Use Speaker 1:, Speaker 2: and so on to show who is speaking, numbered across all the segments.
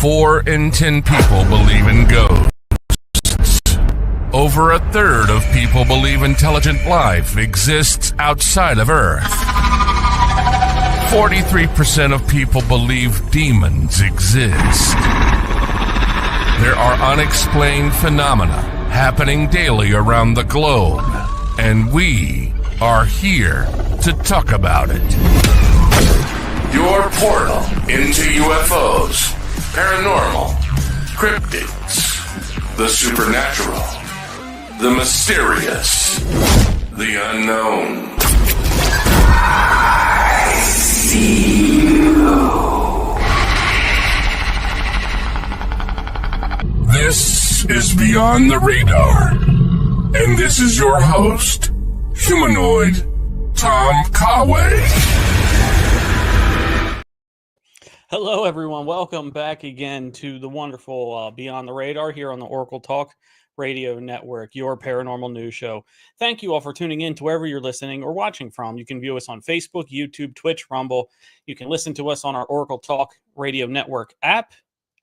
Speaker 1: 4 in 10 people believe in ghosts. Over a third of people believe intelligent life exists outside of Earth. 43% of people believe demons exist. There are unexplained phenomena happening daily around the globe, and we are here to talk about it. Your portal into UFOs, paranormal, cryptids, the supernatural, the mysterious, the unknown. I see you. This is Beyond the Radar, and this is your host, Humanoid Tom Conway.
Speaker 2: Hello, everyone. Welcome back again to the wonderful Beyond the Radar here on the Oracle Talk Radio Network, your paranormal news show. Thank you all for tuning in to wherever you're listening or watching from. You can view us on Facebook, YouTube, Twitch, Rumble. You can listen to us on our Oracle Talk Radio Network app,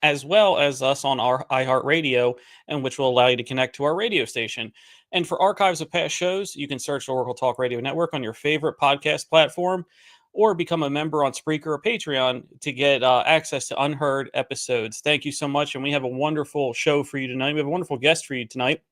Speaker 2: as well as us on our iHeartRadio, and which will allow you to connect to our radio station. And for archives of past shows, you can search the Oracle Talk Radio Network on your favorite podcast platform, or become a member on Spreaker or Patreon to get access to unheard episodes. Thank you so much, and we have a wonderful show for you tonight. We have a wonderful guest for you tonight.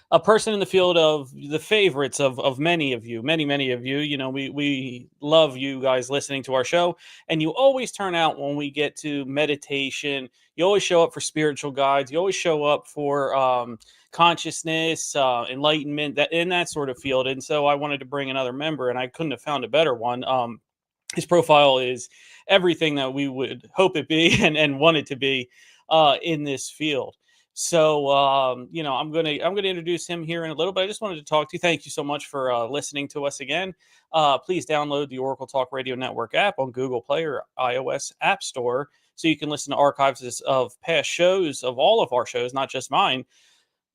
Speaker 2: A person in the field of the favorites of many of you, many of you. You know, we love you guys listening to our show, and you always turn out when we get to meditation. You always show up for spiritual guides. You always show up for consciousness, enlightenment, that sort of field. And so I wanted to bring another member, and I couldn't have found a better one. His profile is everything that we would hope it be and want it to be in this field. So, I'm going to introduce him here in a little bit. I just wanted to talk to you. Thank you so much for listening to us again. Please download the Oracle Talk Radio Network app on Google Play or iOS App Store, so you can listen to archives of past shows, of all of our shows, not just mine.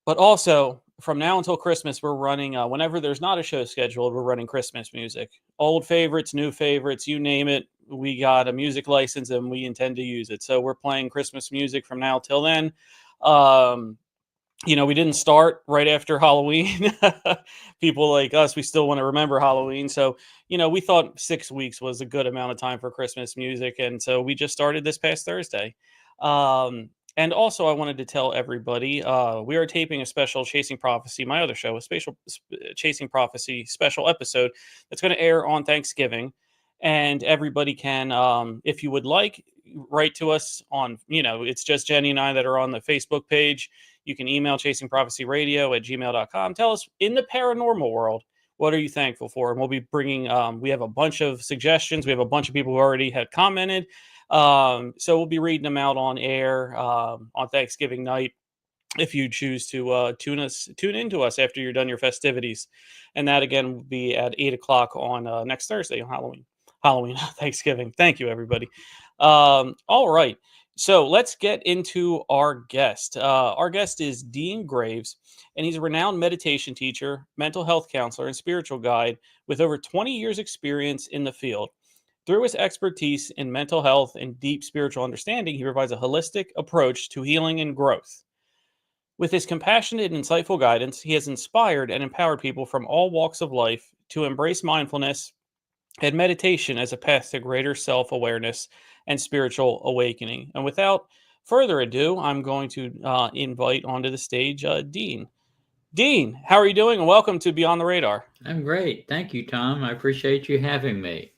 Speaker 2: But also, from now until Christmas, we're running, whenever there's not a show scheduled, we're running Christmas music. Old favorites, new favorites, you name it. We got a music license, and we intend to use it. So we're playing Christmas music from now till then. We didn't start right after Halloween. People like us, we still want to remember Halloween. So, we thought 6 weeks was a good amount of time for Christmas music. And so we just started this past Thursday. And also, I wanted to tell everybody, we are taping a special Chasing Prophecy, my other show, a special Chasing Prophecy special episode that's going to air on Thanksgiving. And everybody can, if you would like, write to us on, it's just Jenny and I that are on the Facebook page. You can email chasingprophecyradio@gmail.com. Tell us, in the paranormal world, what are you thankful for? And we'll be bringing, we have a bunch of suggestions. We have a bunch of people who already had commented. So we'll be reading them out on air on Thanksgiving night, if you choose to tune into us after you're done your festivities. And that, again, will be at 8 o'clock on next Thursday on Halloween, Thanksgiving. Thank you, everybody. All right. So let's get into our guest. Our guest is Dean Graves, and he's a renowned meditation teacher, mental health counselor, and spiritual guide with over 20 years experience in the field. Through his expertise in mental health and deep spiritual understanding, he provides a holistic approach to healing and growth. With his compassionate and insightful guidance, he has inspired and empowered people from all walks of life to embrace mindfulness and meditation as a path to greater self-awareness and spiritual awakening. And without further ado, I'm going to invite onto the stage Dean. Dean, how are you doing? And welcome to Beyond the Radar.
Speaker 3: I'm great. Thank you, Tom. I appreciate you having me.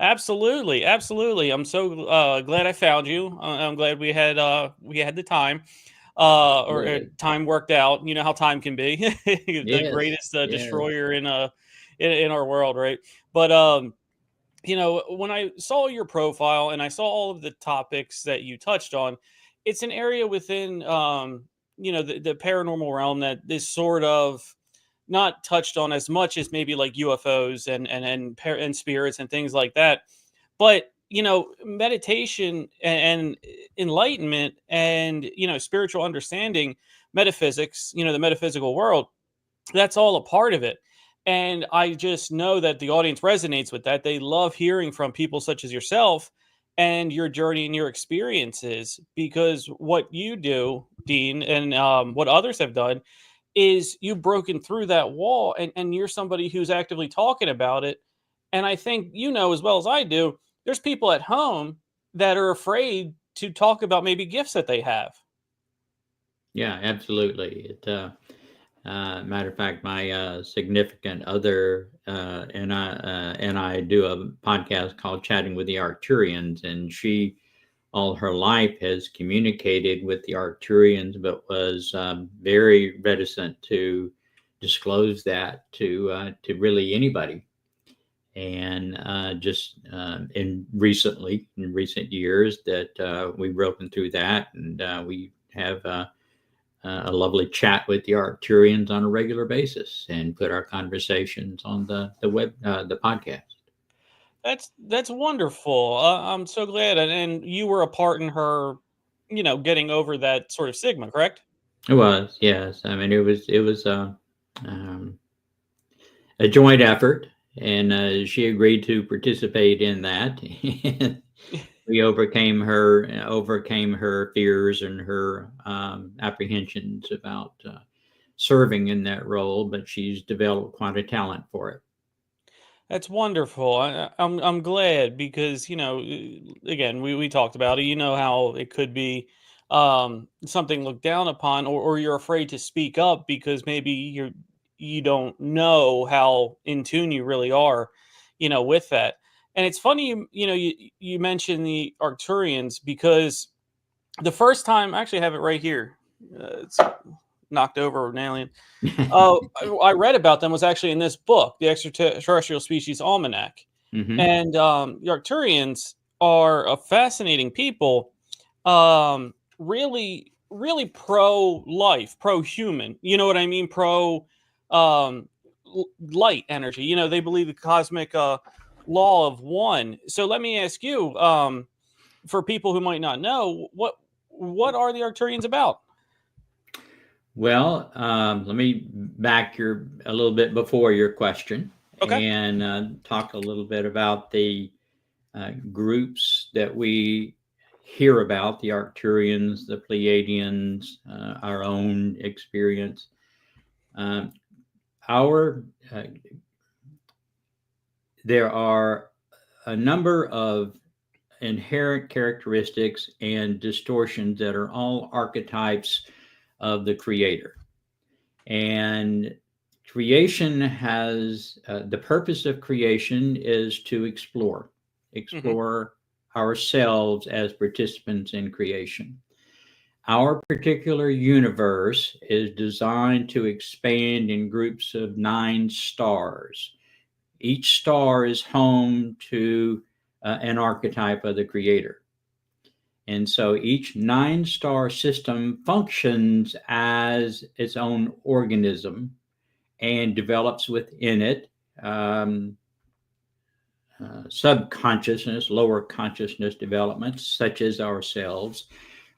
Speaker 2: Absolutely. I'm so glad I found you. I'm glad we had the time, time worked out. You know how time can be. The greatest destroyer in our world, right? But when I saw your profile and I saw all of the topics that you touched on, it's an area within the paranormal realm that is sort of not touched on as much as maybe like UFOs and spirits and things like that. But, meditation and enlightenment and, spiritual understanding, metaphysics, the metaphysical world, that's all a part of it. And I just know that the audience resonates with that. They love hearing from people such as yourself and your journey and your experiences, because what you do, Dean, and what others have done is you've broken through that wall, and you're somebody who's actively talking about it. And I think you know as well as I do, there's people at home that are afraid to talk about maybe gifts that they have.
Speaker 3: Yeah, absolutely. Matter of fact, my significant other and I do a podcast called Chatting with the Arcturians, and she all her life has communicated with the Arcturians, but was very reticent to disclose that to really anybody. And just in recent years, that we've broken through that, and we have a lovely chat with the Arcturians on a regular basis, and put our conversations on the web, the podcast.
Speaker 2: That's wonderful. I'm so glad, and you were a part in her, getting over that sort of stigma, correct?
Speaker 3: It was, yes. I mean, it was um, a joint effort, and she agreed to participate in that. And we overcame her fears and her apprehensions about serving in that role, but she's developed quite a talent for it.
Speaker 2: That's wonderful. I'm glad because again we talked about it. You know how it could be something looked down upon, or you're afraid to speak up because maybe you don't know how in tune you really are, with that. And it's funny, you mentioned the Arcturians because the first time I actually have it right here. It's knocked over an alien. I read about them was actually in this book, the Extraterrestrial Species Almanac.
Speaker 3: Mhm.
Speaker 2: And the Arcturians are a fascinating people, really, really pro-life, pro-human. You know what I mean? Light energy. They believe the cosmic law of one. So let me ask you, for people who might not know, what are the Arcturians about?
Speaker 3: Well, let me back a little bit before your question,
Speaker 2: Okay.
Speaker 3: and talk a little bit about the groups that we hear about: the Arcturians, the Pleiadians, our own experience. Um, our There are a number of inherent characteristics and distortions that are all archetypes of the creator. And creation has the purpose of creation is to explore ourselves as participants in creation. Our particular universe is designed to expand in groups of 9 stars. Each star is home to an archetype of the creator. And so each 9-star system functions as its own organism and develops within it subconsciousness, lower consciousness developments, such as ourselves.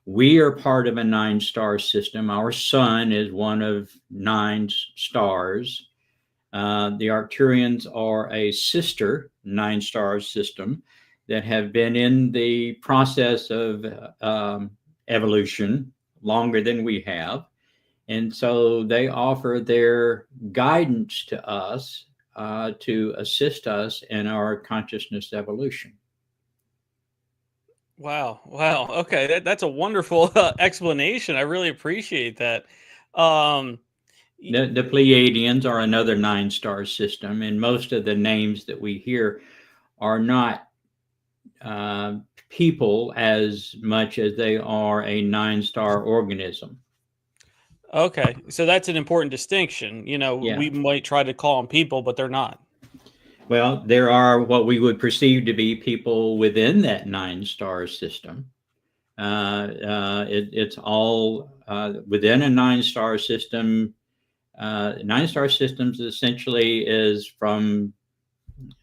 Speaker 3: We are part of a 9-star system. Our sun is one of 9 stars. The Arcturians are a sister 9-star system that have been in the process of evolution longer than we have. And so they offer their guidance to us to assist us in our consciousness evolution.
Speaker 2: Wow. Okay, that's a wonderful explanation. I really appreciate that.
Speaker 3: The Pleiadians are another 9-star system, and most of the names that we hear are not people as much as they are a 9-star organism.
Speaker 2: Okay, so that's an important distinction.
Speaker 3: Yeah.
Speaker 2: We might try to call them people, but they're not.
Speaker 3: Well, there are what we would perceive to be people within that 9-star system. It's all within a 9-star system. 9-star systems essentially is from,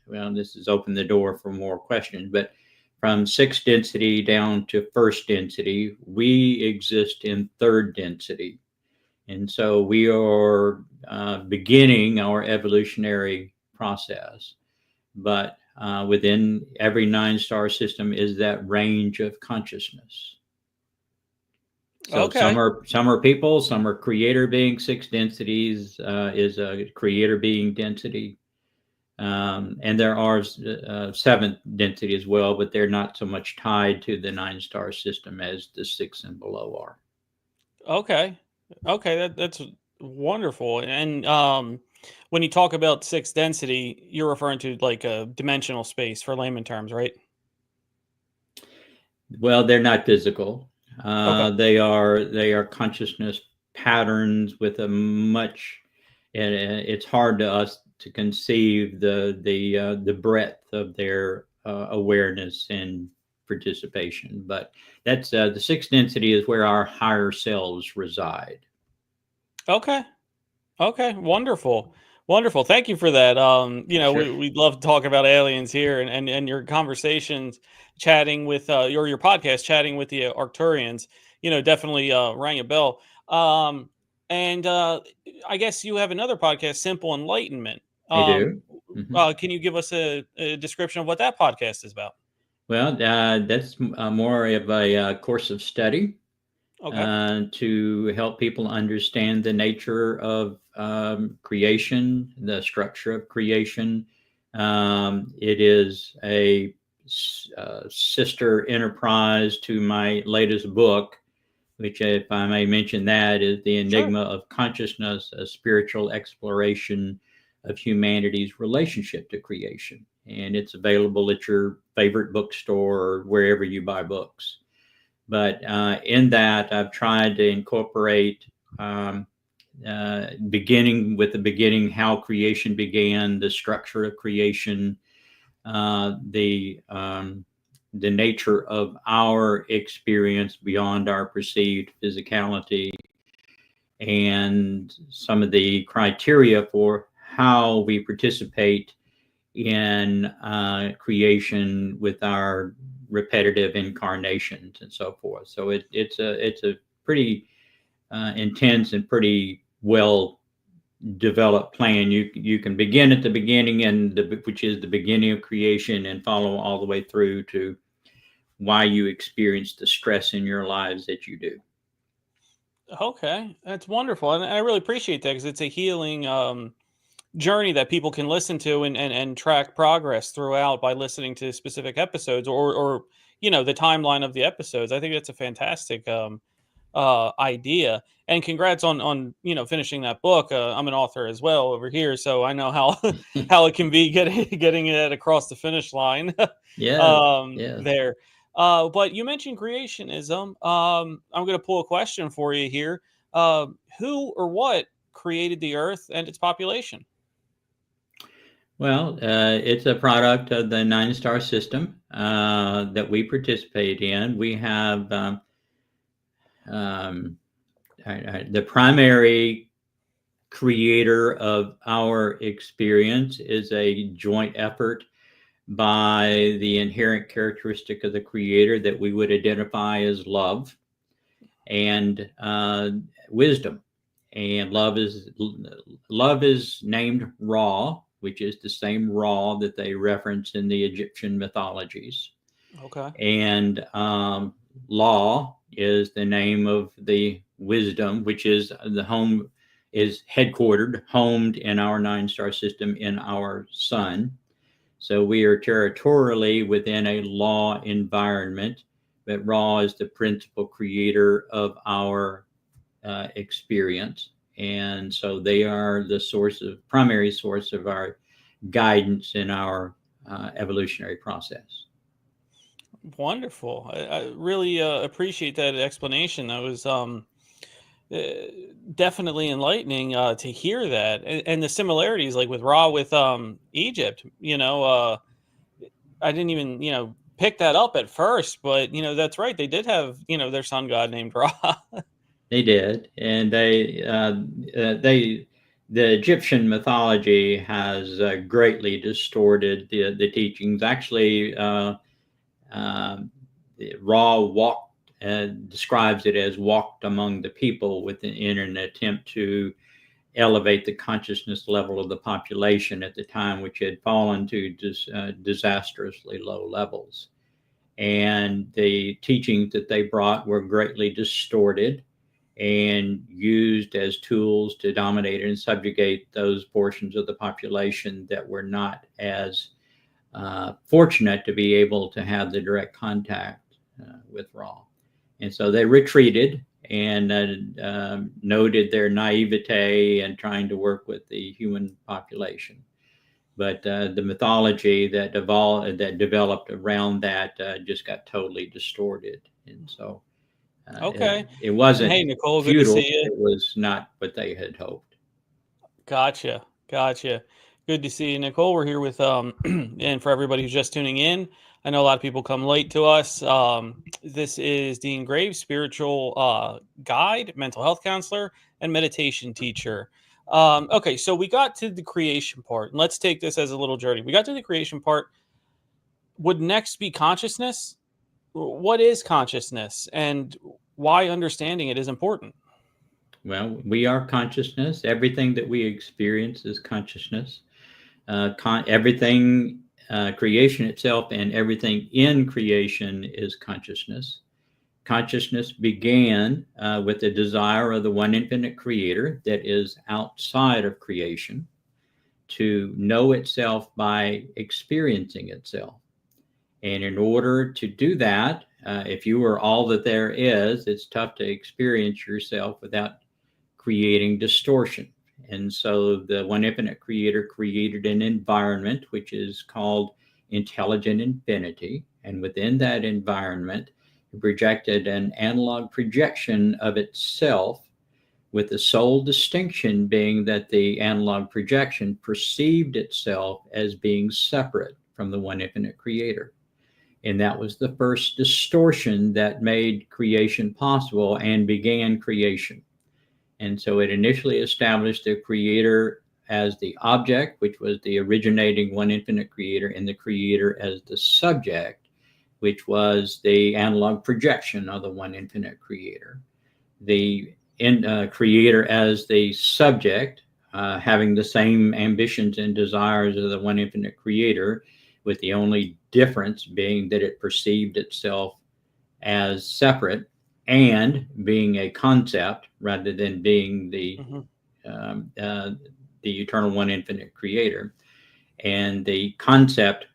Speaker 3: well, this has opened the door for more questions, but from 6th density down to 1st density, we exist in 3rd density. And so we are beginning our evolutionary process. But within every 9-star system is that range of consciousness. So
Speaker 2: Okay.
Speaker 3: some are people, some are creator being. 6 densities is a creator being density. And there are 7th density as well, but they're not so much tied to the 9-star system as the 6 and below are.
Speaker 2: Okay. Okay, that's wonderful. And when you talk about 6 density, you're referring to like a dimensional space for layman terms, right?
Speaker 3: Well, they're not physical.
Speaker 2: Okay.
Speaker 3: They are consciousness patterns with a much. And it's hard to us to conceive the breadth of their awareness and participation. But that's the 6th density is where our higher selves reside.
Speaker 2: Okay. Okay, wonderful. Wonderful. Thank you for that.
Speaker 3: Sure.
Speaker 2: We'd love to talk about aliens here and your conversations chatting with your podcast, chatting with the Arcturians, definitely rang a bell. And I guess you have another podcast, Simple Enlightenment.
Speaker 3: I do. Mhm.
Speaker 2: Can you give us a description of what that podcast is about?
Speaker 3: Well, that's more of a course of study
Speaker 2: Okay.
Speaker 3: to help people understand the nature of creation, the structure of creation. It is a sister enterprise to my latest book, which, if I may mention that, is The
Speaker 2: Sure.
Speaker 3: Enigma of Consciousness, a spiritual exploration of humanity's relationship to creation. And it's available at your favorite bookstore or wherever you buy books. But in that, I've tried to incorporate beginning with the beginning, how creation began, the structure of creation, the nature of our experience beyond our perceived physicality, and some of the criteria for how we participate in creation with our repetitive incarnations and so forth. So it's a pretty intense and pretty well developed plan. You can begin at the beginning, which is the beginning of creation, and follow all the way through to why you experience the stress in your lives that you do.
Speaker 2: Okay, that's wonderful, and I really appreciate that because it's a healing journey that people can listen to and track progress throughout by listening to specific episodes or the timeline of the episodes. I think that's a fantastic idea. And congrats on finishing that book. I'm an author as well over here, so I know how how it can be getting it across the finish line.
Speaker 3: Yeah, yeah.
Speaker 2: There. But you mentioned creationism. I'm going to pull a question for you here. Who or what created the Earth and its population?
Speaker 3: Well, it's a product of the 9-star system that we participate in. We have the primary creator of our experience is a joint effort by the inherent characteristic of the creator that we would identify as love and wisdom. And love is named Ra, which is the same Ra that they reference in the Egyptian mythologies.
Speaker 2: Okay.
Speaker 3: And Law is the name of the wisdom, which is homed in our 9-star system in our sun. So we are territorially within a law environment, but Ra is the principal creator of our experience. And so they are the primary source of our guidance in our evolutionary process.
Speaker 2: Wonderful. I really appreciate that explanation. That was definitely enlightening to hear that, and the similarities, like with Ra with Egypt. I didn't even pick that up at first, but that's right. They did have their sun god named Ra.
Speaker 3: They did, and the Egyptian mythology has greatly distorted the teachings. Actually, Ra walked and describes it as walked among the people in an attempt to elevate the consciousness level of the population at the time, which had fallen to disastrously low levels. And the teachings that they brought were greatly distorted and used as tools to dominate and subjugate those portions of the population that were not as fortunate to be able to have the direct contact with Ra. And so they retreated and noted their naivete and trying to work with the human population. But the mythology that developed around that just got totally distorted. And so
Speaker 2: okay.
Speaker 3: it wasn't
Speaker 2: Hey, Nicole,
Speaker 3: futile.
Speaker 2: good to see you.
Speaker 3: It was not what they had hoped.
Speaker 2: Gotcha. Good to see you, Nicole. We're here with, and for everybody who's just tuning in, I know a lot of people come late to us. This is Dean Graves, spiritual guide, mental health counselor, and meditation teacher. Okay, so we got to the creation part, and let's take this as a little journey. We got to the creation part. Would next be consciousness? What is consciousness, and why understanding it is important?
Speaker 3: Well, we are consciousness. Everything that we experience is consciousness. Everything, creation itself and everything in creation is consciousness. Consciousness began with the desire of the one infinite creator that is outside of creation to know itself by experiencing itself. And in order to do that, if you are all that there is, it's tough to experience yourself without creating distortion. And so the one infinite creator created an environment which is called intelligent infinity. And within that environment, it projected an analog projection of itself, with the sole distinction being that the analog projection perceived itself as being separate from the one infinite creator. And that was the first distortion that made creation possible and began creation. And so it initially established the creator as the object, which was the originating one infinite creator, and the creator as the subject, which was the analog projection of the one infinite creator. The creator as the subject, having the same ambitions and desires of the one infinite creator, with the only difference being that it perceived itself as separate and being a concept rather than being the eternal one infinite creator. And the concept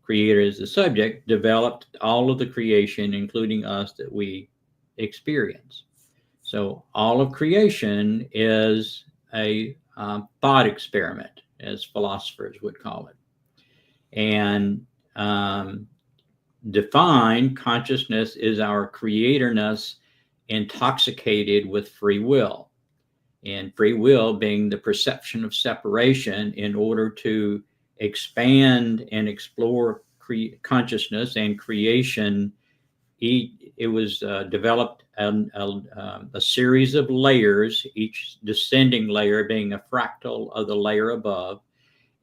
Speaker 3: creator as the subject developed all of the creation, including us, that we experience. So all of creation is a thought experiment, as philosophers would call it. And define consciousness is our creatorness intoxicated with free will, and free will being the perception of separation in order to expand and explore consciousness and creation. It was developed a series of layers, each descending layer being a fractal of the layer above.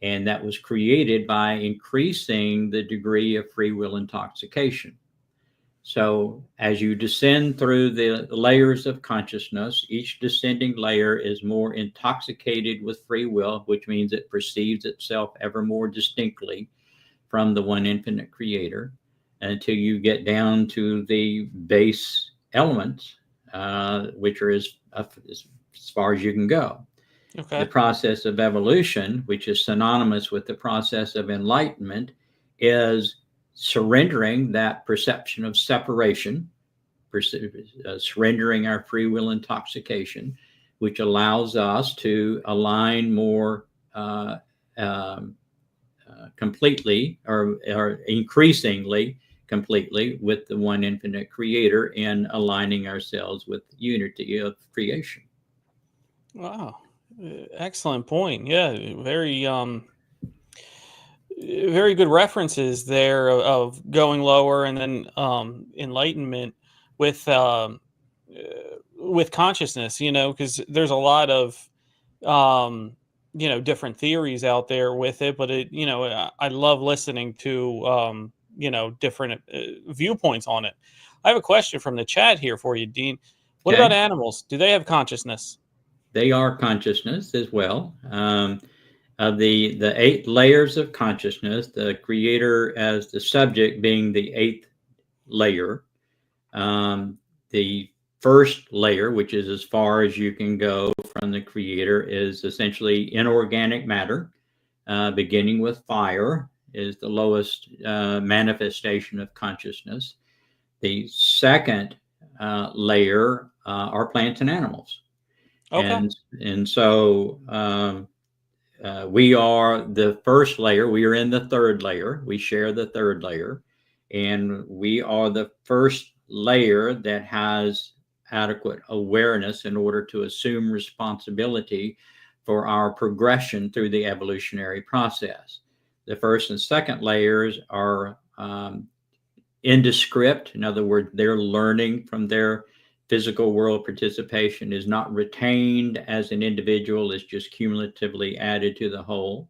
Speaker 3: And that was created by increasing the degree of free will intoxication. So as you descend through the layers of consciousness, each descending layer is more intoxicated with free will, which means it perceives itself ever more distinctly from the one infinite creator, until you get down to the base elements, which are as far as you can go. Okay. The process of evolution, which is synonymous with the process of enlightenment, is surrendering that perception of separation, surrendering our free will intoxication, which allows us to align more completely or increasingly completely with the one infinite creator, in aligning ourselves with the unity of creation.
Speaker 2: Wow. Excellent point. Yeah, very very good references there of going lower and then enlightenment with consciousness, because there's a lot of different theories out there with it, but I love listening to different viewpoints on it. I have a question from the chat here for you, Dean. What about animals? Do they have consciousness?
Speaker 3: they are consciousness as well. Of the 8 layers of consciousness, the creator as the subject being the 8th layer. The first layer, which is as far as you can go from the creator, is essentially inorganic matter, beginning with fire is the lowest manifestation of consciousness. The second layer are plants and animals.
Speaker 2: Okay.
Speaker 3: And so we are the first layer. We are in the third layer. We share the third layer. And we are the first layer that has adequate awareness in order to assume responsibility for our progression through the evolutionary process. The first and second layers are indescript. In other words, they're learning from their physical world. Participation is not retained as an individual, it's just cumulatively added to the whole.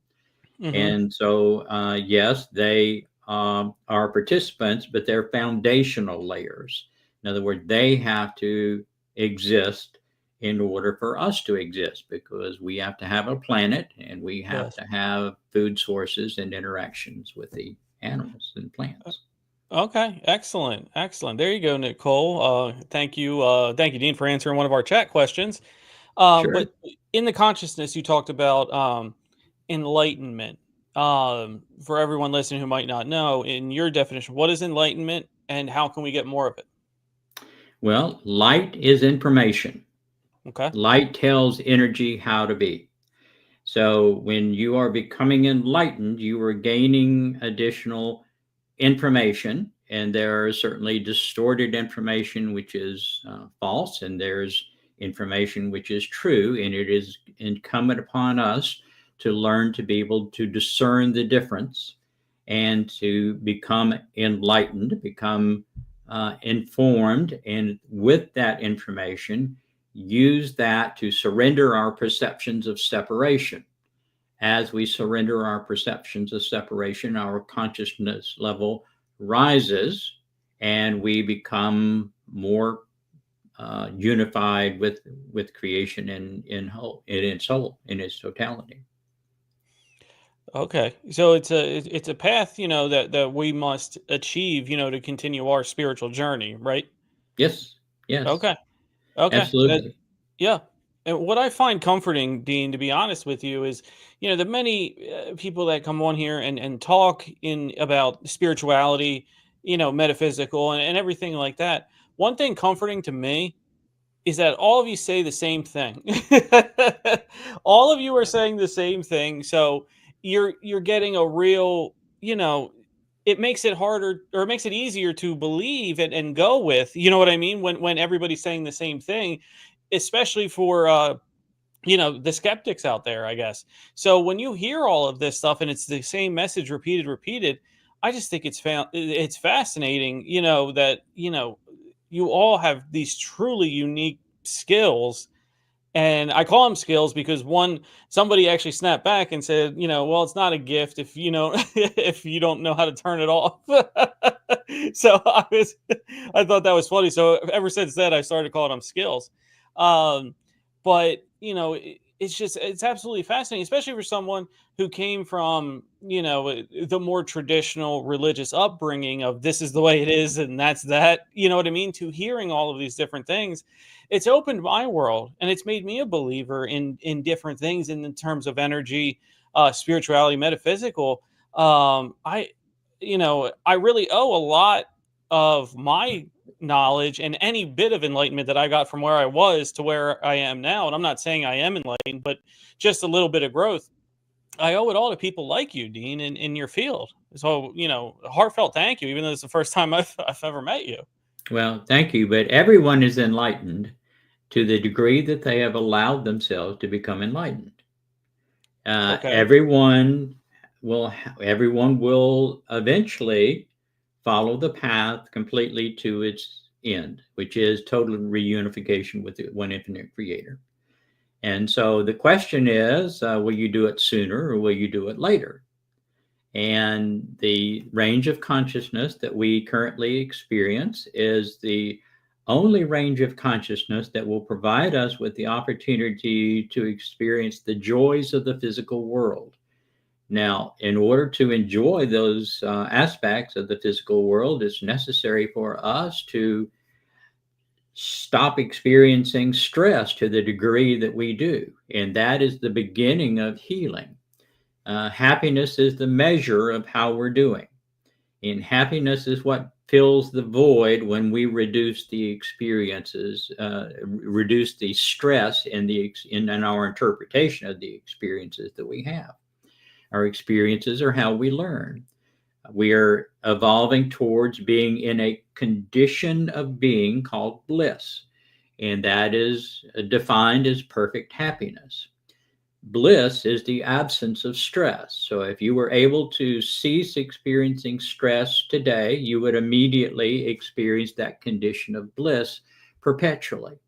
Speaker 3: Mm-hmm. And so, yes, they are participants, but they're foundational layers. In other words, they have to exist in order for us to exist, because we have to have a planet and we have to have food sources and interactions with the animals and plants.
Speaker 2: Okay, excellent. There you go, Nicole. Thank you, Dean, for answering one of our chat questions.
Speaker 3: Sure.
Speaker 2: But in the consciousness, you talked about enlightenment. For everyone listening who might not know, in your definition, what is enlightenment, and how can we get more of it?
Speaker 3: Well, light is information.
Speaker 2: Okay.
Speaker 3: Light tells energy how to be. So when you are becoming enlightened, you are gaining additional information, and there is certainly distorted information which is false, and there's information which is true, and it is incumbent upon us to learn to be able to discern the difference and to become enlightened, become informed, and with that information, use that to surrender our perceptions of separation. As we surrender our perceptions of separation, our consciousness level rises, and we become more unified with creation in whole, in its whole, in its totality.
Speaker 2: Okay, so it's a path, that we must achieve, to continue our spiritual journey, right?
Speaker 3: Yes.
Speaker 2: Okay.
Speaker 3: Absolutely.
Speaker 2: Yeah. And what I find comforting, Dean, to be honest with you, is, the many people that come on here and talk about spirituality, metaphysical and everything like that. One thing comforting to me is that all of you say the same thing. All of you are saying the same thing. So you're getting a real, it makes it harder, or it makes it easier to believe and go with, you know what I mean? When everybody's saying the same thing, especially for, the skeptics out there, I guess. So when you hear all of this stuff and it's the same message repeated, I just think it's fascinating, that, you all have these truly unique skills. And I call them skills because somebody actually snapped back and said, well, it's not a gift if if you don't know how to turn it off. So I thought that was funny. So ever since then, I started calling them skills. But it's absolutely fascinating, especially for someone who came from, the more traditional religious upbringing of this is the way it is and that's that, you know what I mean? To hearing all of these different things, it's opened my world, and it's made me a believer in different things in terms of energy, spirituality, metaphysical. I really owe a lot of my knowledge and any bit of enlightenment that I got from where I was to where I am now. And I'm not saying I am enlightened, but just a little bit of growth. I owe it all to people like you, Dean, in your field. So, a heartfelt thank you, even though it's the first time I've ever met you.
Speaker 3: Well, thank you. But everyone is enlightened to the degree that they have allowed themselves to become enlightened.
Speaker 2: Okay.
Speaker 3: Everyone will eventually follow the path completely to its end, which is total reunification with the one infinite creator. And so the question is, will you do it sooner or will you do it later? And the range of consciousness that we currently experience is the only range of consciousness that will provide us with the opportunity to experience the joys of the physical world. Now, in order to enjoy those aspects of the physical world, it's necessary for us to stop experiencing stress to the degree that we do. And that is the beginning of healing. Happiness is the measure of how we're doing. And happiness is what fills the void when we reduce the experiences, reduce the stress in our interpretation of the experiences that we have. Our experiences are how we learn. We are evolving towards being in a condition of being called bliss, and that is defined as perfect happiness. Bliss is the absence of stress. So if you were able to cease experiencing stress today, you would immediately experience that condition of bliss perpetually.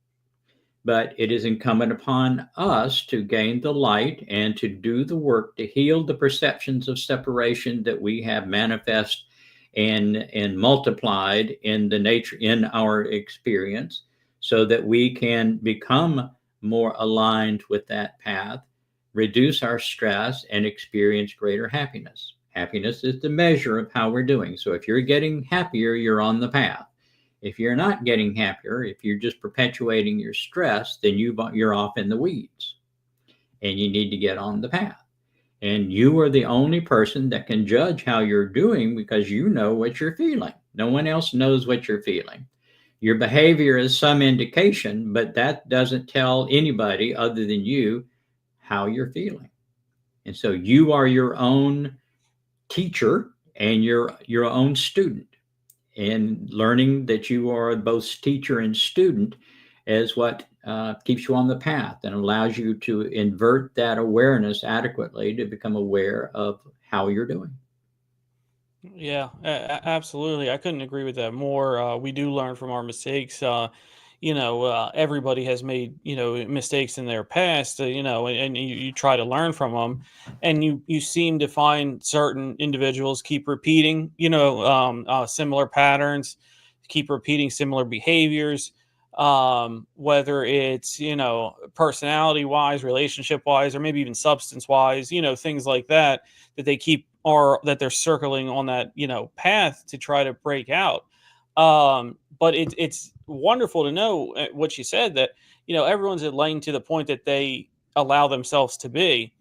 Speaker 3: But it is incumbent upon us to gain the light and to do the work to heal the perceptions of separation that we have manifest and multiplied in the nature in our experience, so that we can become more aligned with that path, reduce our stress, and experience greater happiness. Happiness is the measure of how we're doing. So if you're getting happier, you're on the path. If you're not getting happier, if you're just perpetuating your stress, then you're off in the weeds and you need to get on the path. And you are the only person that can judge how you're doing, because you know what you're feeling. No one else knows what you're feeling. Your behavior is some indication, but that doesn't tell anybody other than you how you're feeling. And so you are your own teacher and your own student. And learning that you are both teacher and student is what keeps you on the path and allows you to invert that awareness adequately to become aware of how you're doing.
Speaker 2: Yeah, absolutely. I couldn't agree with that more. We do learn from our mistakes. Everybody has made, mistakes in their past, and you try to learn from them, and you seem to find certain individuals keep repeating, similar patterns, keep repeating similar behaviors, whether it's, personality wise, relationship wise, or maybe even substance wise, things like that they keep, or that they're circling on that, path to try to break out. But it's wonderful to know what you said, that, everyone's enlightened to the point that they allow themselves to be.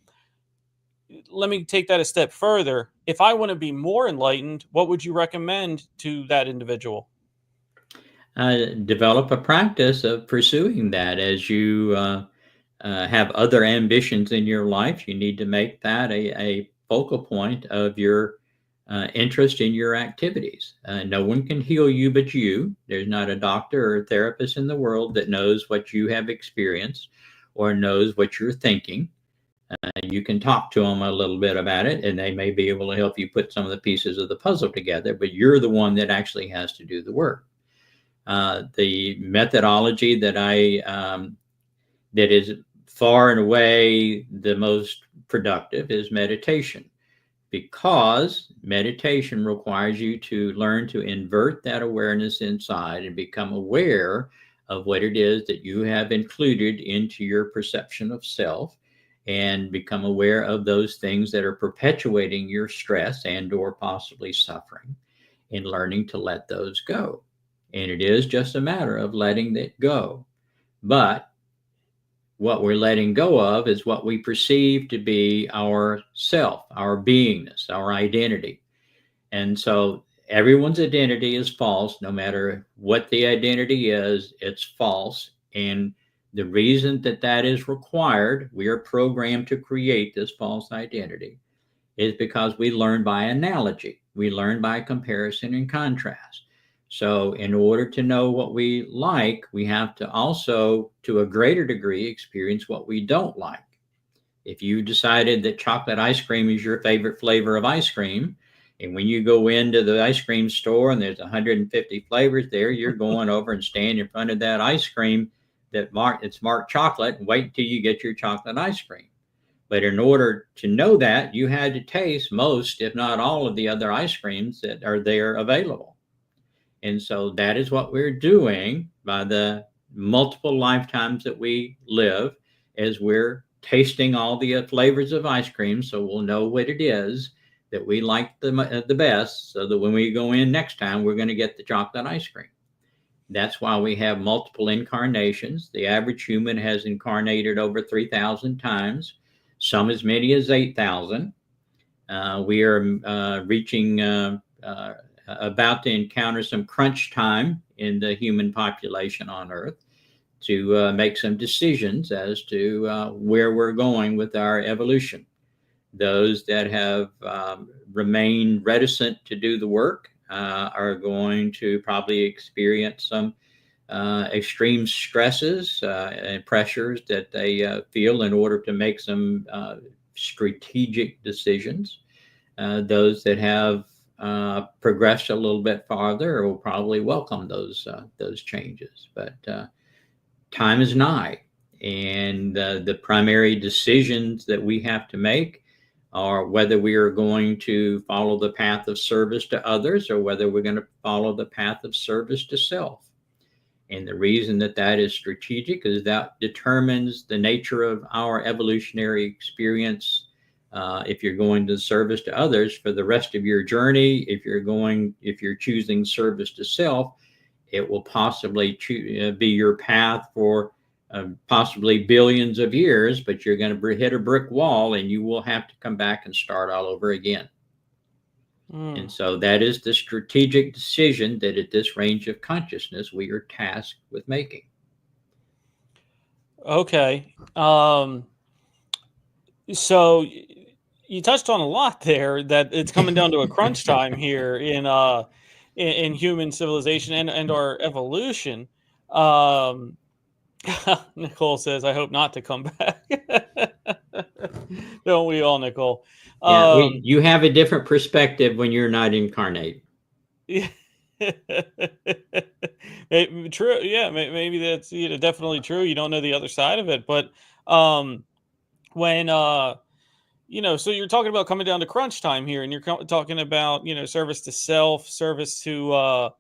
Speaker 2: Let me take that a step further. If I want to be more enlightened, what would you recommend to that individual?
Speaker 3: Develop a practice of pursuing that. As you have other ambitions in your life, you need to make that a focal point of your interest in your activities. No one can heal you but you. There's not a doctor or a therapist in the world that knows what you have experienced or knows what you're thinking. You can talk to them a little bit about it, and they may be able to help you put some of the pieces of the puzzle together, but you're the one that actually has to do the work. The methodology that that is far and away the most productive is meditation, because meditation requires you to learn to invert that awareness inside and become aware of what it is that you have included into your perception of self, and become aware of those things that are perpetuating your stress and or possibly suffering, and learning to let those go. And it is just a matter of letting it go. But what we're letting go of is what we perceive to be our self, our beingness, our identity. And so everyone's identity is false. No matter what the identity is, it's false. And the reason that that is required, we are programmed to create this false identity, is because we learn by analogy. We learn by comparison and contrast. So in order to know what we like, we have to also, to a greater degree, experience what we don't like. If you decided that chocolate ice cream is your favorite flavor of ice cream, and when you go into the ice cream store and there's 150 flavors there, you're going over and stand in front of that ice cream it's marked chocolate, and wait until you get your chocolate ice cream. But in order to know that, you had to taste most, if not all, of the other ice creams that are there available. And so that is what we're doing by the multiple lifetimes that we live, as we're tasting all the flavors of ice cream. So we'll know what it is that we like the best, so that when we go in next time, we're going to get the chocolate ice cream. That's why we have multiple incarnations. The average human has incarnated over 3,000 times, some as many as 8,000. We are reaching about to encounter some crunch time in the human population on Earth to make some decisions as to where we're going with our evolution. Those that have remained reticent to do the work are going to probably experience some extreme stresses and pressures that they feel in order to make some strategic decisions. Those that have progressed a little bit farther will probably welcome those changes. But time is nigh, and the primary decisions that we have to make are whether we are going to follow the path of service to others or whether we're going to follow the path of service to self. And the reason that that is strategic is that determines the nature of our evolutionary experience. If you're going to service to others for the rest of your journey, if you're choosing service to self, it will possibly be your path for possibly billions of years, but you're going to hit a brick wall and you will have to come back and start all over again. And so that is the strategic decision that at this range of consciousness we are tasked with making.
Speaker 2: Okay. So you touched on a lot there, that it's coming down to a crunch time here in human civilization and our evolution. Nicole says, I hope not to come back. Don't we all, Nicole?
Speaker 3: Yeah, you have a different perspective when you're not incarnate.
Speaker 2: True. Yeah, maybe that's definitely true. You don't know the other side of it. But when so you're talking about coming down to crunch time here, and you're talking about service to self, service to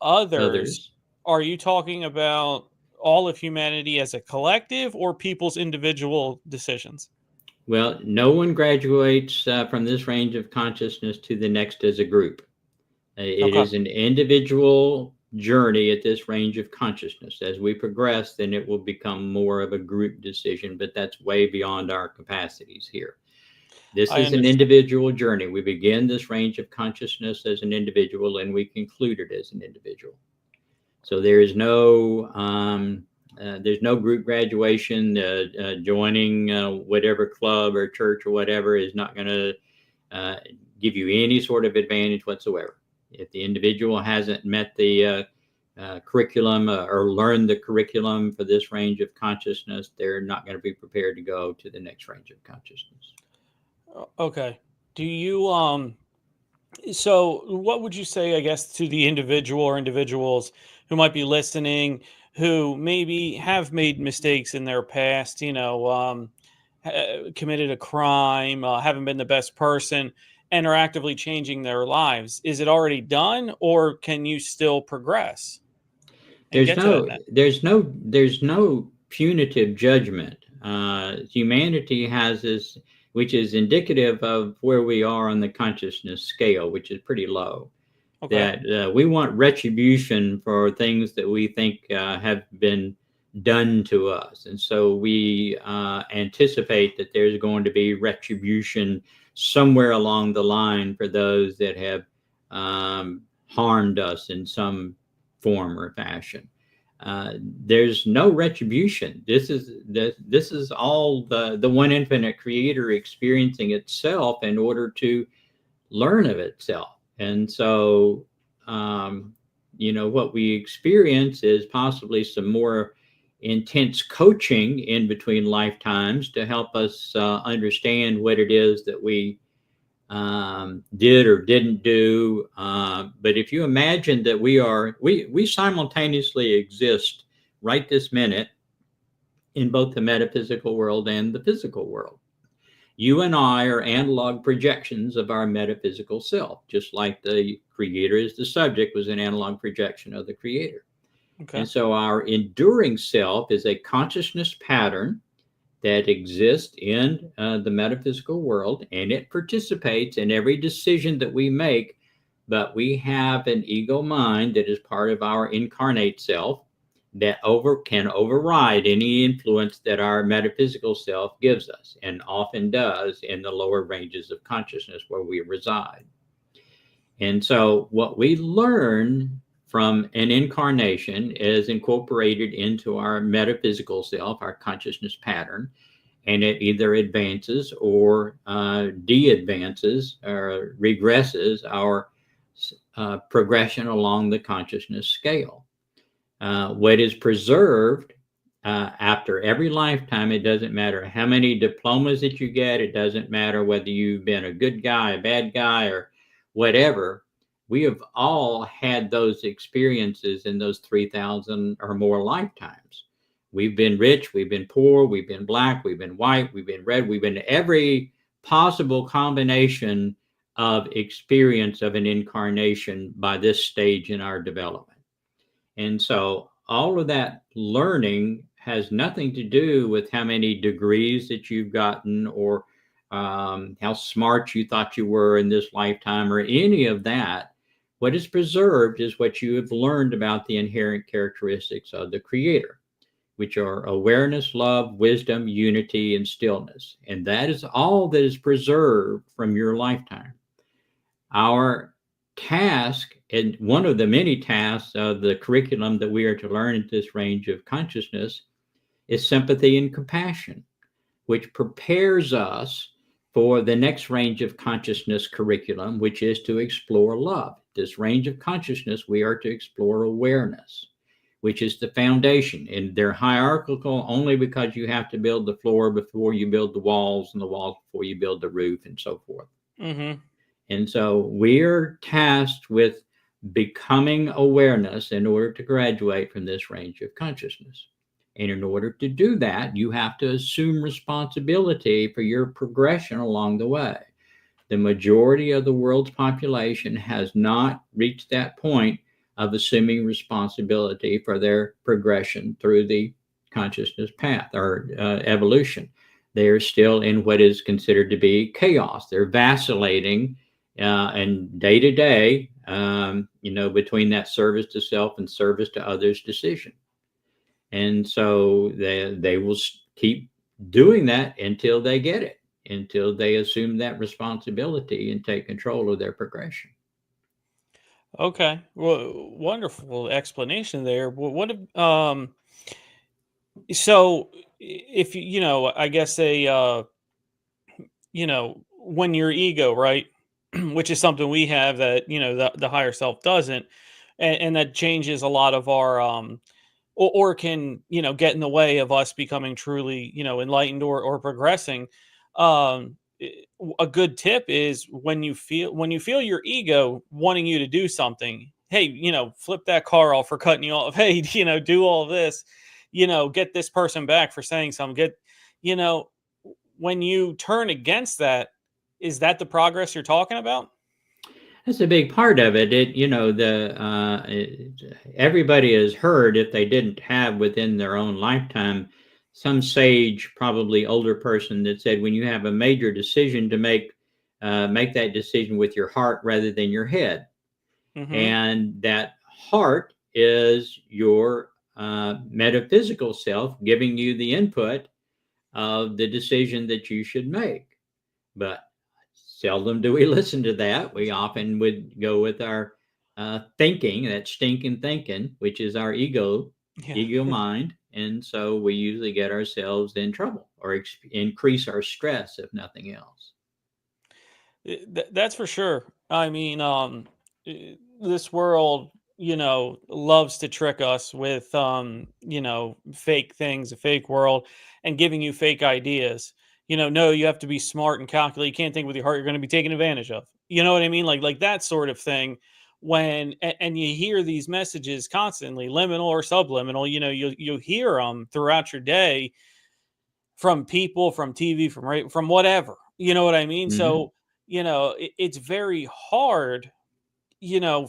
Speaker 2: others. Are you talking about all of humanity as a collective or people's individual decisions?
Speaker 3: Well, no one graduates from this range of consciousness to the next as a group. It is an individual journey at this range of consciousness. As we progress, then it will become more of a group decision, but that's way beyond our capacities here. This is an individual journey. We begin this range of consciousness as an individual, and we conclude it as an individual. So there is no group graduation. Joining whatever club or church or whatever is not going to give you any sort of advantage whatsoever. If the individual hasn't met the curriculum or learned the curriculum for this range of consciousness, they're not going to be prepared to go to the next range of consciousness.
Speaker 2: Okay. Do you so what would you say, I guess, to the individual or individuals who might be listening, who maybe have made mistakes in their past, committed a crime, haven't been the best person, and are actively changing their lives? Is it already done, or can you still progress?
Speaker 3: There's no punitive judgment. Humanity has this, which is indicative of where we are on the consciousness scale, which is pretty low. Okay. That we want retribution for things that we think have been done to us. And so we anticipate that there's going to be retribution somewhere along the line for those that have harmed us in some form or fashion. There's no retribution. This is all the one infinite creator experiencing itself in order to learn of itself. And so, what we experience is possibly some more intense coaching in between lifetimes to help us understand what it is that we did or didn't do. But if you imagine that we simultaneously exist right this minute in both the metaphysical world and the physical world. You and I are analog projections of our metaphysical self, just like the creator is the subject was an analog projection of the creator.
Speaker 2: Okay.
Speaker 3: And so our enduring self is a consciousness pattern that exists in the metaphysical world, and it participates in every decision that we make. But we have an ego mind that is part of our incarnate self that can override any influence that our metaphysical self gives us, and often does in the lower ranges of consciousness where we reside. And so what we learn from an incarnation is incorporated into our metaphysical self, our consciousness pattern, and it either advances or de-advances or regresses our progression along the consciousness scale. What is preserved after every lifetime, it doesn't matter how many diplomas that you get, it doesn't matter whether you've been a good guy, a bad guy, or whatever. We have all had those experiences in those 3,000 or more lifetimes. We've been rich, we've been poor, we've been black, we've been white, we've been red, we've been every possible combination of experience of an incarnation by this stage in our development. And so all of that learning has nothing to do with how many degrees that you've gotten or how smart you thought you were in this lifetime or any of that. What is preserved is what you have learned about the inherent characteristics of the creator, which are awareness, love, wisdom, unity, and stillness. And that is all that is preserved from your lifetime. Our task, and one of the many tasks of the curriculum that we are to learn at this range of consciousness, is sympathy and compassion, which prepares us for the next range of consciousness curriculum, which is to explore love. This range of consciousness, we are to explore awareness, which is the foundation. And they're hierarchical only because you have to build the floor before you build the walls, and the walls before you build the roof, and so forth.
Speaker 2: Mm-hmm.
Speaker 3: And so we're tasked with becoming awareness in order to graduate from this range of consciousness. And in order to do that, you have to assume responsibility for your progression along the way. The majority of the world's population has not reached that point of assuming responsibility for their progression through the consciousness path or evolution. They are still in what is considered to be chaos. They're vacillating and day to day, between that service to self and service to others decision. And so they will keep doing that until they get it, until they assume that responsibility and take control of their progression.
Speaker 2: Okay. Well, wonderful explanation there. So if I guess when your ego, right, which is something we have that, the higher self doesn't, and that changes a lot of our, or can, get in the way of us becoming truly, enlightened or progressing. A good tip is when you feel your ego wanting you to do something, hey, flip that car off for cutting you off. Hey, do all this, get this person back for saying something. When you turn against that, is that the progress you're talking about?
Speaker 3: That's a big part of it. Everybody has heard, if they didn't have within their own lifetime, some sage, probably older person that said, when you have a major decision to make that decision with your heart rather than your head. Mm-hmm. And that heart is your metaphysical self giving you the input of the decision that you should make. But seldom do we listen to that. We often would go with our thinking, that stinking thinking, which is our ego mind. And so we usually get ourselves in trouble or increase our stress, if nothing else.
Speaker 2: That's for sure. I mean, this world, loves to trick us with, fake things, a fake world, and giving you fake ideas. No, you have to be smart and calculate. You can't think with your heart. You're going to be taken advantage of. You know what I mean? Like that sort of thing. And you hear these messages constantly, liminal or subliminal, you'll hear them throughout your day from people, from TV, from whatever. You know what I mean?
Speaker 3: Mhm.
Speaker 2: So, it's very hard,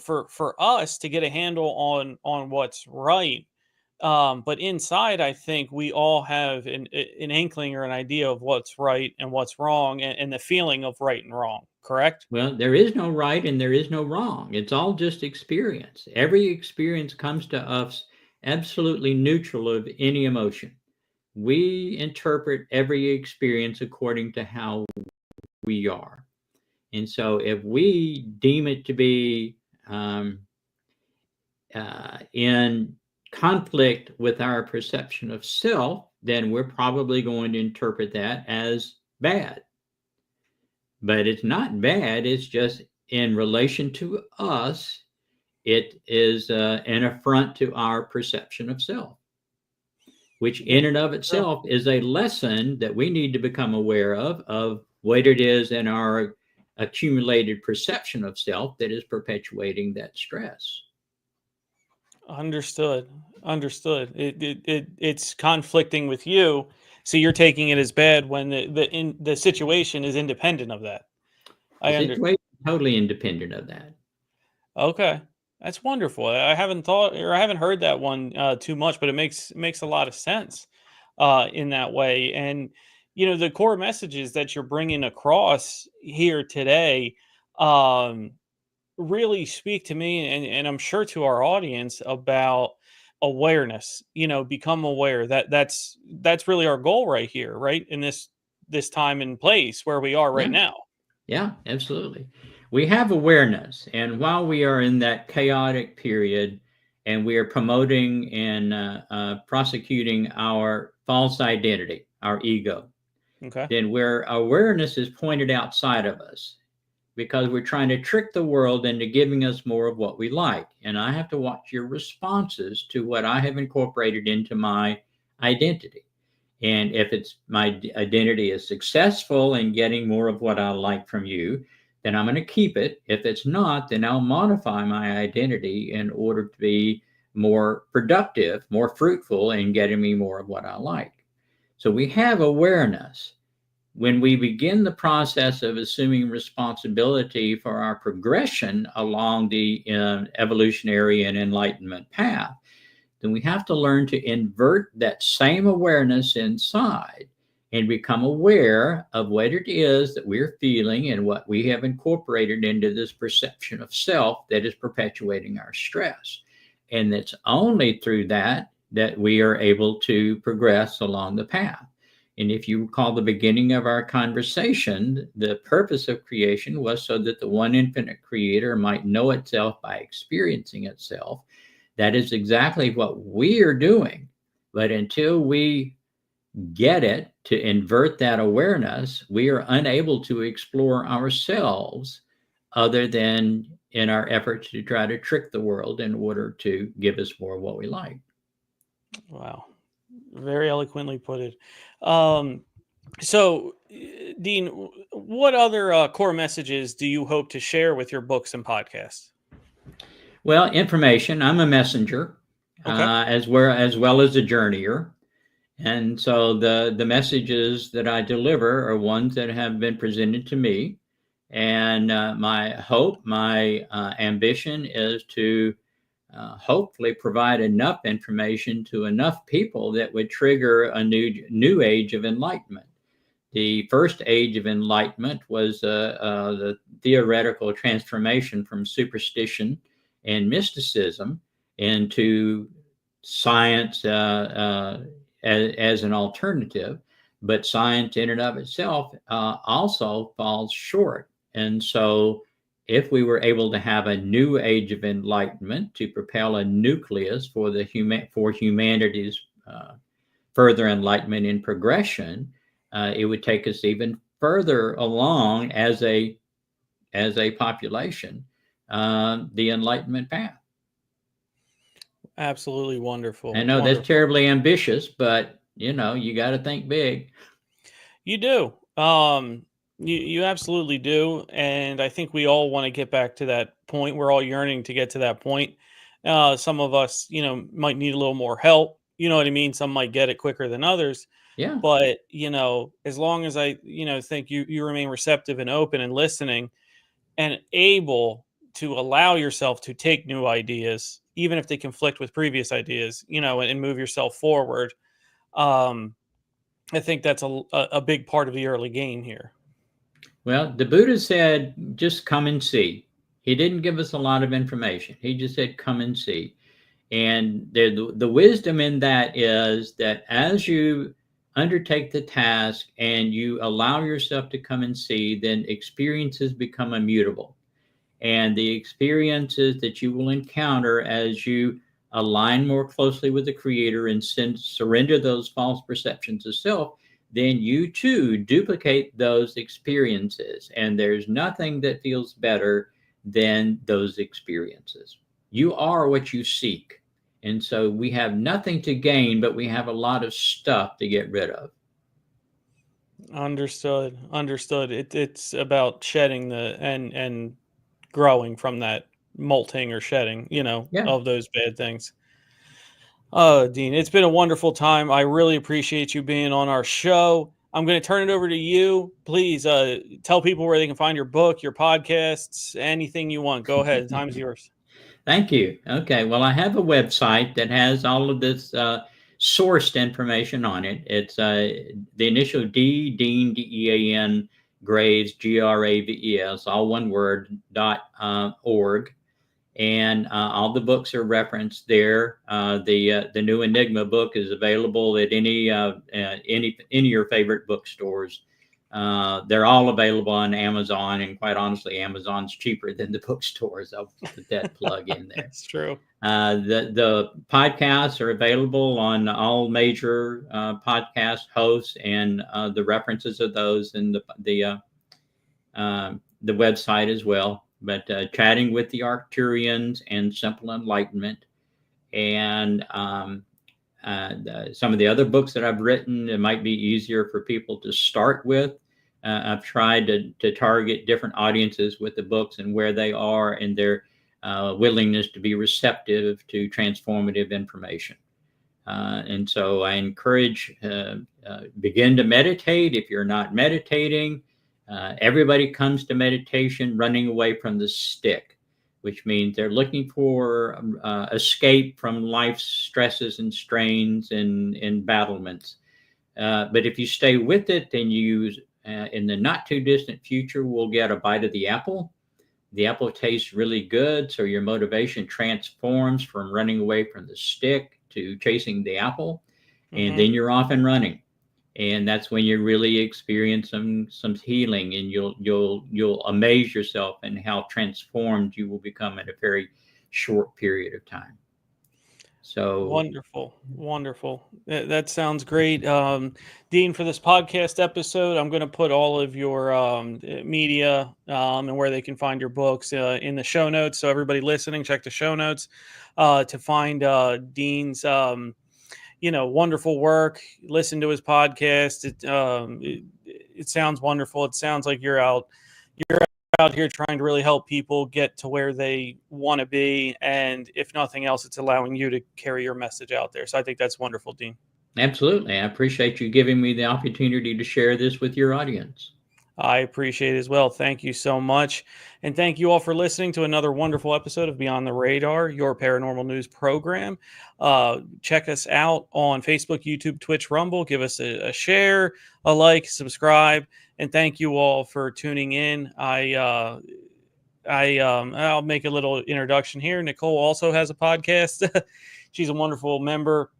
Speaker 2: for us to get a handle on what's right. But inside, I think we all have an inkling or an idea of what's right and what's wrong, and the feeling of right and wrong. Correct?
Speaker 3: Well, there is no right and there is no wrong. It's all just experience. Every experience comes to us absolutely neutral of any emotion. We interpret every experience according to how we are. And so if we deem it to be in conflict with our perception of self, then we're probably going to interpret that as bad. But it's not bad, it's just in relation to us, it is an affront to our perception of self, which in and of
Speaker 2: Sure.
Speaker 3: itself is a lesson that we need to become aware of what it is in our accumulated perception of self that is perpetuating that stress.
Speaker 2: Understood. Understood. It's conflicting with you, so you're taking it as bad when the situation is independent of that.
Speaker 3: The
Speaker 2: I under
Speaker 3: situation is totally independent of that.
Speaker 2: Okay, that's wonderful. I haven't thought or I haven't heard that one too much, but it makes a lot of sense in that way. And the core messages that you're bringing across here today um, really speak to me, and I'm sure to our audience about awareness. Become aware that's really our goal right here, right in this time and place where we are right
Speaker 3: Yeah.
Speaker 2: now.
Speaker 3: Yeah, absolutely. We have awareness, and while we are in that chaotic period and we are promoting and prosecuting our false identity, our ego,
Speaker 2: Okay.
Speaker 3: then where awareness is pointed outside of us because we're trying to trick the world into giving us more of what we like. And I have to watch your responses to what I have incorporated into my identity. And if it's my identity is successful in getting more of what I like from you, then I'm going to keep it. If it's not, then I'll modify my identity in order to be more productive, more fruitful in getting me more of what I like. So we have awareness. When we begin the process of assuming responsibility for our progression along the evolutionary and enlightenment path, then we have to learn to invert that same awareness inside and become aware of what it is that we're feeling and what we have incorporated into this perception of self that is perpetuating our stress. And it's only through that that we are able to progress along the path. And if you recall the beginning of our conversation, the purpose of creation was so that the one infinite creator might know itself by experiencing itself. That is exactly what we are doing. But until we get it to invert that awareness, we are unable to explore ourselves other than in our efforts to try to trick the world in order to give us more of what we like.
Speaker 2: Wow. Very eloquently put it. Um, so, Dean, what other core messages do you hope to share with your books and podcasts?
Speaker 3: Well, information. I'm a messenger,
Speaker 2: Okay.
Speaker 3: as well as a journeyer, and so the messages that I deliver are ones that have been presented to me, and my hope, my ambition is to hopefully provide enough information to enough people that would trigger a new age of enlightenment. The first age of enlightenment was the theoretical transformation from superstition and mysticism into science as an alternative. But science, in and of itself, also falls short. And so, if we were able to have a new age of enlightenment to propel a nucleus for humanity's further enlightenment and progression, it would take us even further along as a population, the enlightenment path.
Speaker 2: Absolutely wonderful.
Speaker 3: I know that's
Speaker 2: Wonderful.
Speaker 3: terribly ambitious, but you got to think big.
Speaker 2: You do. You absolutely do, and I think we all want to get back to that point. We're all yearning to get to that point. Some of us, might need a little more help. You know what I mean? Some might get it quicker than others.
Speaker 3: Yeah.
Speaker 2: But, as long as I, think you remain receptive and open and listening and able to allow yourself to take new ideas, even if they conflict with previous ideas, and move yourself forward. Um, I think that's a big part of the early game here.
Speaker 3: Well, the Buddha said, just come and see. He didn't give us a lot of information. He just said, come and see. And the wisdom in that is that as you undertake the task and you allow yourself to come and see, then experiences become immutable. And the experiences that you will encounter as you align more closely with the Creator and surrender those false perceptions of self, then you too duplicate those experiences. And there's nothing that feels better than those experiences. You are what you seek. And so we have nothing to gain, but we have a lot of stuff to get rid of.
Speaker 2: Understood. It's about shedding and growing from that molting or shedding,
Speaker 3: Yeah.
Speaker 2: of those bad things. Dean, it's been a wonderful time. I really appreciate you being on our show. I'm going to turn it over to you. Please tell people where they can find your book, your podcasts, anything you want. Go ahead. The time's yours.
Speaker 3: Thank you. Okay. Well, I have a website that has all of this sourced information on it. It's the initial Dean, DEAN, Graves, GRAVES, all one word, .org. And all the books are referenced there. The new Enigma book is available at any of your favorite bookstores. They're all available on Amazon, and quite honestly, Amazon's cheaper than the bookstores. I'll put that plug in there.
Speaker 2: That's true.
Speaker 3: The podcasts are available on all major podcast hosts, and the references of those in the website as well. But Chatting with the Arcturians and Simple Enlightenment, and some of the other books that I've written, it might be easier for people to start with. I've tried to target different audiences with the books and where they are and their willingness to be receptive to transformative information. And so I encourage, begin to meditate. If you're not meditating, everybody comes to meditation running away from the stick, which means they're looking for escape from life's stresses and strains and battlements. But if you stay with it, then you, in the not too distant future, will get a bite of the apple. The apple tastes really good, so your motivation transforms from running away from the stick to chasing the apple, and then you're off and running. And that's when you really experience some healing, and you'll amaze yourself in how transformed you will become in a very short period of time. So
Speaker 2: wonderful. That sounds great, Dean. For this podcast episode, I'm going to put all of your media and where they can find your books in the show notes. So everybody listening, check the show notes to find Dean's wonderful work. Listen to his podcast. It sounds wonderful. It sounds like you're out here trying to really help people get to where they want to be. And if nothing else, it's allowing you to carry your message out there. So I think that's wonderful, Dean.
Speaker 3: Absolutely. I appreciate you giving me the opportunity to share this with your audience.
Speaker 2: I appreciate it as well. Thank you so much. And thank you all for listening to another wonderful episode of Beyond the Radar, your paranormal news program. Check us out on Facebook, YouTube, Twitch, Rumble. Give us a share, a like, subscribe. And thank you all for tuning in. I'll make a little introduction here. Nicole also has a podcast. She's a wonderful member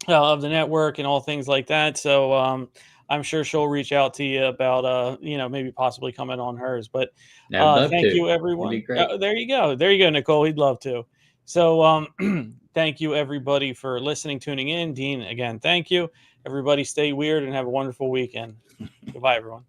Speaker 2: of the network and all things like that. So, I'm sure she'll reach out to you about, maybe possibly coming on hers. But thank you, everyone. There you go, Nicole. We'd love to. So thank you, everybody, for listening, tuning in. Dean, again, thank you. Everybody stay weird and have a wonderful weekend. Goodbye, everyone.